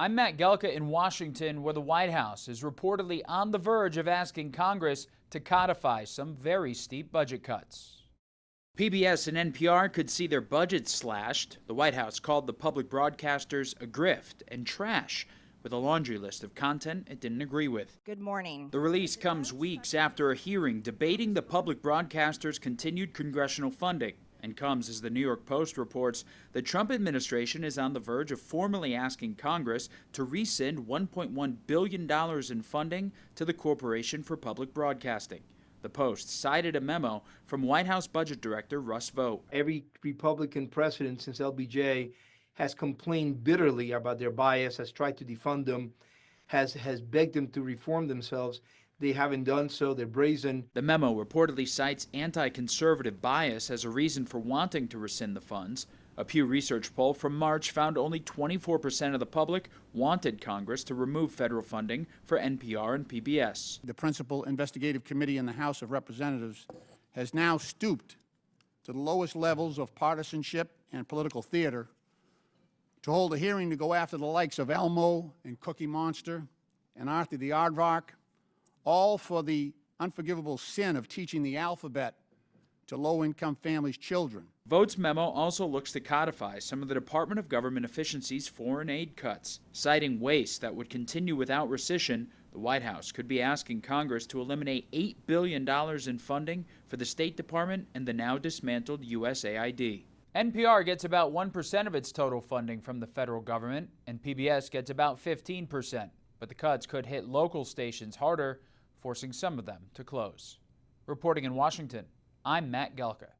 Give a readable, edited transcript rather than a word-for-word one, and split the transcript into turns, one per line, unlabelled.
I'm Matt Gelka in Washington, where the White House is reportedly on the verge of asking Congress to codify some very steep budget cuts. PBS and NPR could see their budgets slashed. The White House called the public broadcasters a grift and trash, with a laundry list of content it didn't agree with.
Good morning.
The release comes weeks after a hearing debating the public broadcasters' continued congressional funding, and comes as the New York Post reports the Trump administration is on the verge of formally asking Congress to rescind $1.1 billion in funding to the Corporation for Public Broadcasting. The Post cited a memo from White House Budget Director Russ Vought.
Every Republican president since LBJ has complained bitterly about their bias, has tried to defund them, has begged them to reform themselves. They haven't done so. They're brazen.
The memo reportedly cites anti-conservative bias as a reason for wanting to rescind the funds. A Pew Research poll from March found only 24% of the public wanted Congress to remove federal funding for NPR and PBS.
The principal investigative committee in the House of Representatives has now stooped to the lowest levels of partisanship and political theater to hold a hearing to go after the likes of Elmo and Cookie Monster and Arthur the Aardvark, all for the unforgivable sin of teaching the alphabet to low-income families' children.
Vought's memo also looks to codify some of the Department of Government Efficiency's foreign aid cuts. Citing waste that would continue without rescission, the White House could be asking Congress to eliminate $8 billion in funding for the State Department and the now dismantled USAID. NPR gets about 1% of its total funding from the federal government, and PBS gets about 15%. But the cuts could hit local stations harder, forcing some of them to close. Reporting in Washington, I'm Matt Gelka.